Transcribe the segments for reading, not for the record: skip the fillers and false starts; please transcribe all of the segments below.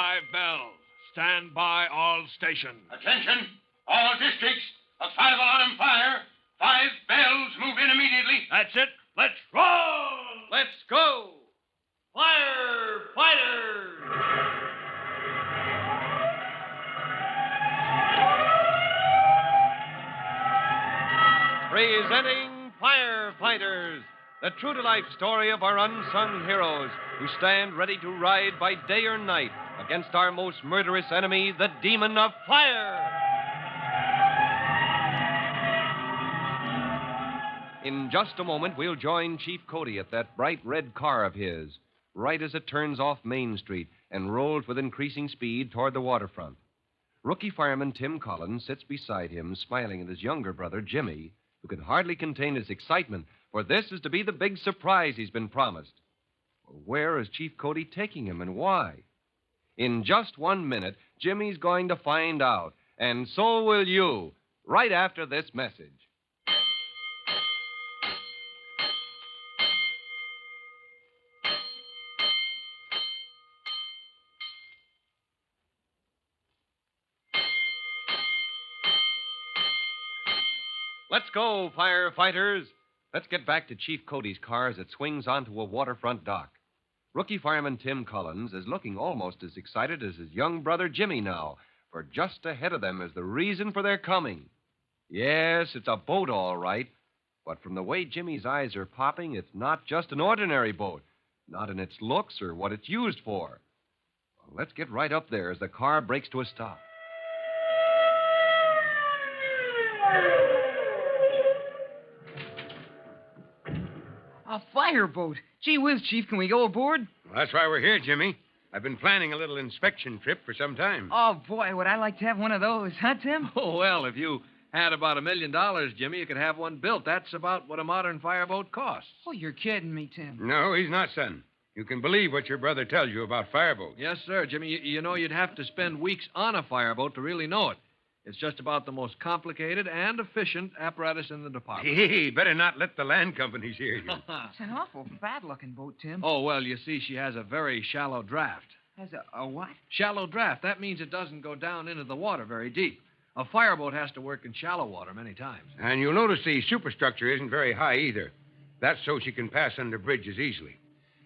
5 bells. Stand by all stations. Attention, all districts. A 5-alarm fire. 5 bells. Move in immediately. That's it. Let's roll! Let's go! Firefighters! Presenting Firefighters, the true-to-life story of our unsung heroes who stand ready to ride by day or night against our most murderous enemy, the demon of fire. In just a moment, we'll join Chief Cody at that bright red car of his, right as it turns off Main Street and rolls with increasing speed toward the waterfront. Rookie fireman Tim Collins sits beside him, smiling at his younger brother, Jimmy, who can hardly contain his excitement, for this is to be the big surprise he's been promised. Where is Chief Cody taking him, and why? In just 1 minute, Jimmy's going to find out, and so will you, right after this message. Let's go, firefighters. Let's get back to Chief Cody's car as it swings onto a waterfront dock. Rookie fireman Tim Collins is looking almost as excited as his young brother Jimmy now, for just ahead of them is the reason for their coming. Yes, it's a boat, all right, but from the way Jimmy's eyes are popping, it's not just an ordinary boat, not in its looks or what it's used for. Well, let's get right up there as the car brakes to a stop. A fireboat. Gee whiz, Chief, can we go aboard? Well, that's why we're here, Jimmy. I've been planning a little inspection trip for some time. Oh, boy, would I like to have one of those, huh, Tim? Oh, well, if you had about $1 million, Jimmy, you could have one built. That's about what a modern fireboat costs. Oh, you're kidding me, Tim. No, he's not, son. You can believe what your brother tells you about fireboats. Yes, sir, Jimmy. You know, you'd have to spend weeks on a fireboat to really know it. It's just about the most complicated and efficient apparatus in the department. Hey, better not let the land companies hear you. It's an awful bad-looking boat, Tim. Oh, well, you see, she has a very shallow draft. Has a what? Shallow draft. That means it doesn't go down into the water very deep. A fireboat has to work in shallow water many times. And you'll notice the superstructure isn't very high either. That's so she can pass under bridges easily.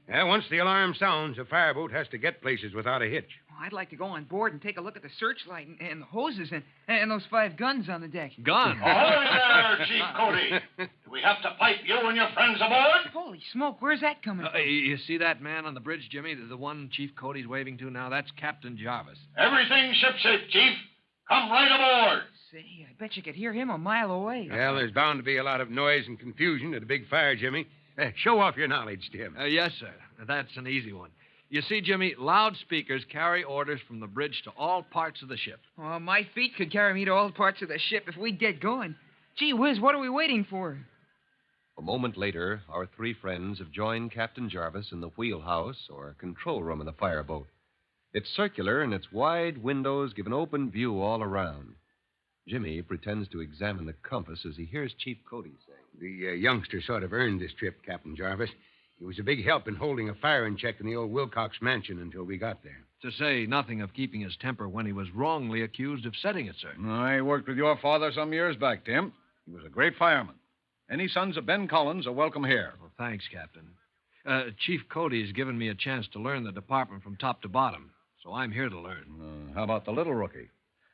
Once the alarm sounds, a fireboat has to get places without a hitch. Oh, I'd like to go on board and take a look at the searchlight and the hoses and those 5 guns on the deck. Guns? Ahoy there, Chief Cody. Do we have to pipe you and your friends aboard? Holy smoke, where's that coming from? You see that man on the bridge, Jimmy? The one Chief Cody's waving to now? That's Captain Jarvis. Everything shipshape, Chief. Come right aboard. Say, I bet you could hear him a mile away. Well, there's bound to be a lot of noise and confusion at a big fire, Jimmy. Show off your knowledge, Tim. Yes, sir. That's an easy one. You see, Jimmy, loudspeakers carry orders from the bridge to all parts of the ship. Oh, my feet could carry me to all parts of the ship if we get going. Gee whiz, what are we waiting for? A moment later, our 3 friends have joined Captain Jarvis in the wheelhouse, or control room of the fireboat. It's circular, and its wide windows give an open view all around. Jimmy pretends to examine the compass as he hears Chief Cody say, The youngster sort of earned this trip, Captain Jarvis. He was a big help in holding a fire in check in the old Wilcox mansion until we got there. To say nothing of keeping his temper when he was wrongly accused of setting it, sir. I worked with your father some years back, Tim. He was a great fireman. Any sons of Ben Collins are welcome here. Well, thanks, Captain. Chief Cody's given me a chance to learn the department from top to bottom, so I'm here to learn. How about the little rookie?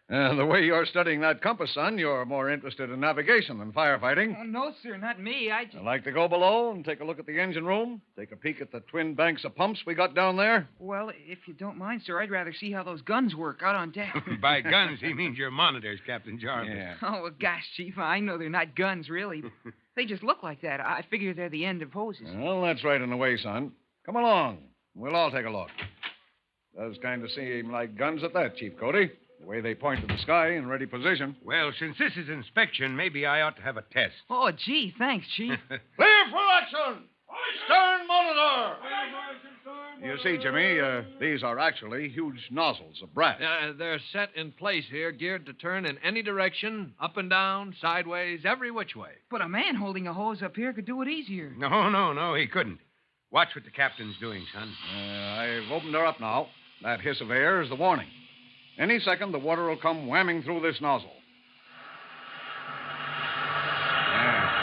The way you're studying that compass, son, you're more interested in navigation than firefighting. Oh, no, sir, not me. I just... I'd like to go below and take a look at the engine room, take a peek at the twin banks of pumps we got down there. Well, if you don't mind, sir, I'd rather see how those guns work out on deck. By guns, he means your monitors, Captain Jarvis. Yeah. Oh, well, gosh, Chief, I know they're not guns, really. They just look like that. I figure they're the end of hoses. Well, that's right in the way, son. Come along. We'll all take a look. Does kind of seem like guns at that, Chief Cody. The way they point to the sky in ready position. Well, since this is inspection, maybe I ought to have a test. Oh, gee, thanks, Chief. Clear for action! Stern monitor! You see, Jimmy, these are actually huge nozzles of brass. They're set in place here, geared to turn in any direction, up and down, sideways, every which way. But a man holding a hose up here could do it easier. No, he couldn't. Watch what the captain's doing, son. I've opened her up now. That hiss of air is the warning. Any second, the water will come whamming through this nozzle. Wow.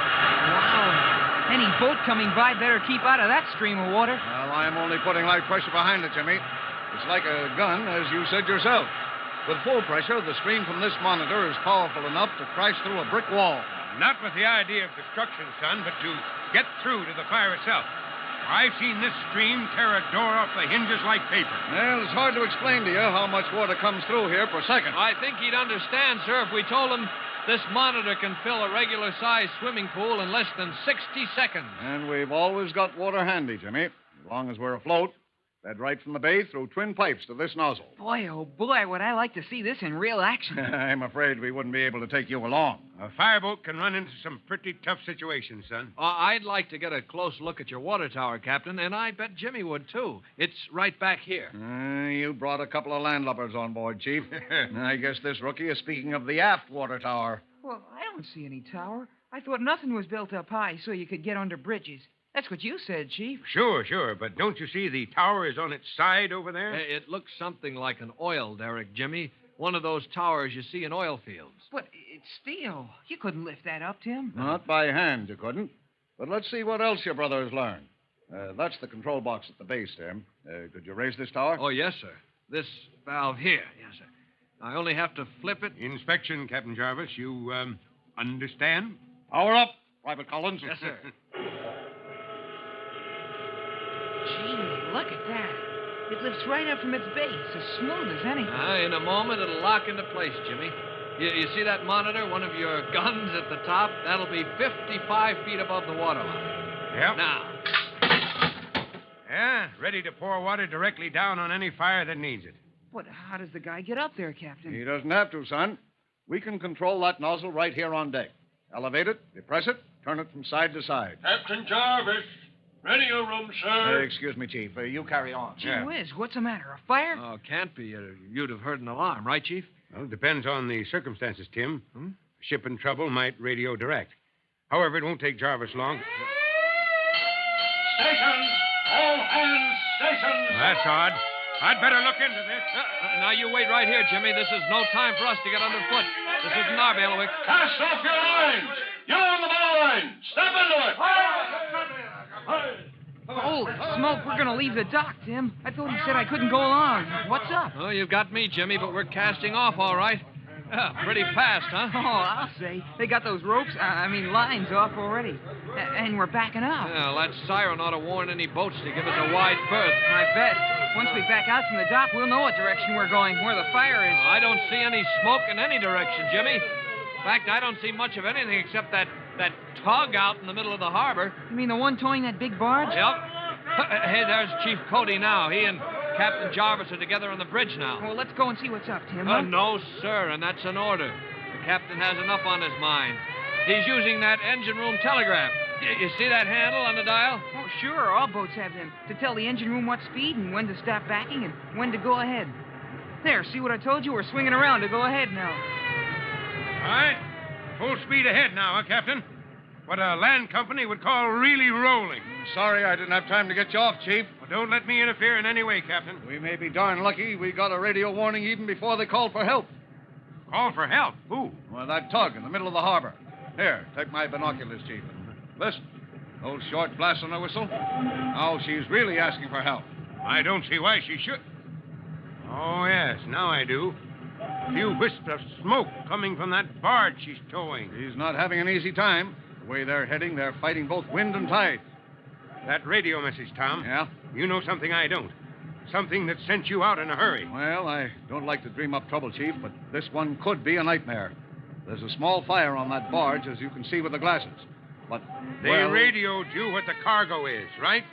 Any boat coming by better keep out of that stream of water. Well, I'm only putting light pressure behind it, Jimmy. It's like a gun, as you said yourself. With full pressure, the stream from this monitor is powerful enough to crash through a brick wall. Not with the idea of destruction, son, but to get through to the fire itself. I've seen this stream tear a door off the hinges like paper. Well, it's hard to explain to you how much water comes through here per second. I think he'd understand, sir, if we told him this monitor can fill a regular-sized swimming pool in less than 60 seconds. And we've always got water handy, Jimmy, as long as we're afloat. Fed right from the bay through twin pipes to this nozzle. Boy, oh boy, would I like to see this in real action. I'm afraid we wouldn't be able to take you along. A fireboat can run into some pretty tough situations, son. I'd like to get a close look at your water tower, Captain, and I bet Jimmy would, too. It's right back here. You brought a couple of landlubbers on board, Chief. I guess this rookie is speaking of the aft water tower. Well, I don't see any tower. I thought nothing was built up high so you could get under bridges. That's what you said, Chief. Sure, but don't you see the tower is on its side over there? It looks something like an oil derrick, Jimmy. One of those towers you see in oil fields. But it's steel. You couldn't lift that up, Tim. Not by hand, you couldn't. But let's see what else your brother has learned. That's the control box at the base, Tim. Could you raise this tower? Oh, yes, sir. This valve here, yes, sir. I only have to flip it. Inspection, Captain Jarvis. You, understand? Power up, Private Collins. Yes, sir. Gee, look at that. It lifts right up from its base, as smooth as anything. In a moment, it'll lock into place, Jimmy. You see that monitor, one of your guns at the top? That'll be 55 feet above the waterline. Yep. Now. Yeah, ready to pour water directly down on any fire that needs it. But how does the guy get up there, Captain? He doesn't have to, son. We can control that nozzle right here on deck. Elevate it, depress it, turn it from side to side. Captain Jarvis, ready your room, sir. Excuse me, Chief. You carry on. Gee whiz, what's the matter? A fire? Oh, can't be. You'd have heard an alarm, right, Chief? Well, it depends on the circumstances, Tim. A ship in trouble might radio direct. However, it won't take Jarvis long. Stations! All hands, stations! That's odd. I'd better look into this. Now, you wait right here, Jimmy. This is no time for us to get underfoot. This isn't our bailiwick. Cast off your lines! You're on the ball line! Step into it! Holy smoke, we're going to leave the dock, Tim. I thought he said I couldn't go along. What's up? Oh, you've got me, Jimmy, but we're casting off all right. Pretty fast, huh? Oh, I'll say. They got those lines off already. And we're backing up. Well, that siren ought to warn any boats to give us a wide berth. I bet. Once we back out from the dock, we'll know what direction we're going, where the fire is. I don't see any smoke in any direction, Jimmy. In fact, I don't see much of anything except that tug out in the middle of the harbor. You mean the one towing that big barge? Yep. Hey, there's Chief Cody now. He and Captain Jarvis are together on the bridge now. Well, let's go and see what's up, Tim. Huh? No, sir, and that's an order. The captain has enough on his mind. He's using that engine room telegraph. You see that handle on the dial? Oh, sure. All boats have them to tell the engine room what speed and when to stop backing and when to go ahead. There, see what I told you? We're swinging around to go ahead now. All right. Full speed ahead now, huh, Captain? What a land company would call really rolling. Sorry I didn't have time to get you off, Chief. Well, don't let me interfere in any way, Captain. We may be darn lucky we got a radio warning even before they called for help. Call for help? Who? Well, that tug in the middle of the harbor. Here, take my binoculars, Chief. Listen. Those short blasts on the whistle. Now she's really asking for help. I don't see why she should. Oh, yes, now I do. A few wisps of smoke coming from that barge she's towing. She's not having an easy time. The way they're heading, they're fighting both wind and tide. That radio message, Tom. Yeah? You know something I don't. Something that sent you out in a hurry. Well, I don't like to dream up trouble, Chief, but this one could be a nightmare. There's a small fire on that barge, as you can see with the glasses. But they radioed you what the cargo is, right?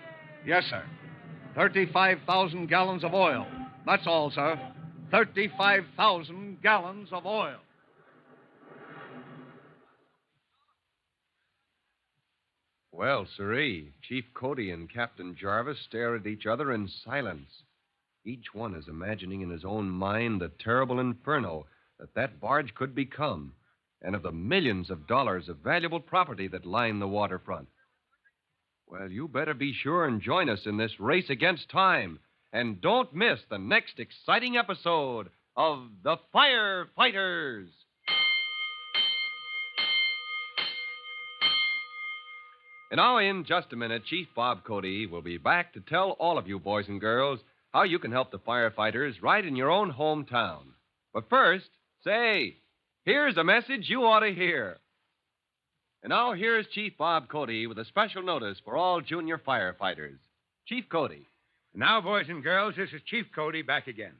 Yes, sir. 35,000 gallons of oil. That's all, sir. 35,000 gallons of oil. Well, sirree, Chief Cody and Captain Jarvis stare at each other in silence. Each one is imagining in his own mind the terrible inferno that barge could become, and of the millions of dollars of valuable property that line the waterfront. Well, you better be sure and join us in this race against time And don't miss the next exciting episode of The Firefighters. And now, in just a minute, Chief Bob Cody will be back to tell all of you boys and girls how you can help the firefighters right in your own hometown. But first, say, here's a message you ought to hear. And now, here's Chief Bob Cody with a special notice for all junior firefighters. Chief Cody. Now, boys and girls, this is Chief Cody back again.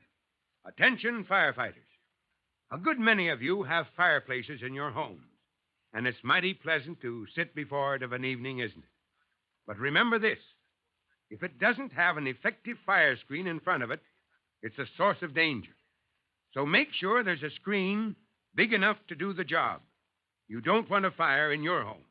Attention, firefighters. A good many of you have fireplaces in your homes, and it's mighty pleasant to sit before it of an evening, isn't it? But remember this. If it doesn't have an effective fire screen in front of it, it's a source of danger. So make sure there's a screen big enough to do the job. You don't want a fire in your home.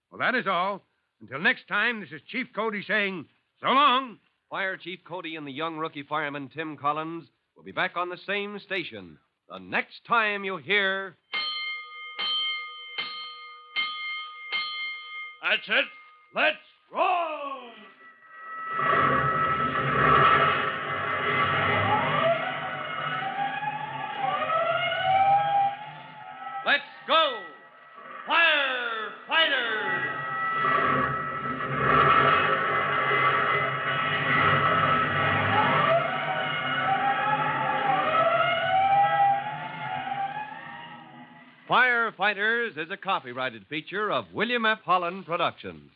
Well, that is all. Until next time, this is Chief Cody saying, so long. Fire Chief Cody and the young rookie fireman Tim Collins will be back on the same station the next time you hear... That's it. Let's roll! Let's go! Firefighters! Firefighters is a copyrighted feature of William F. Holland Productions.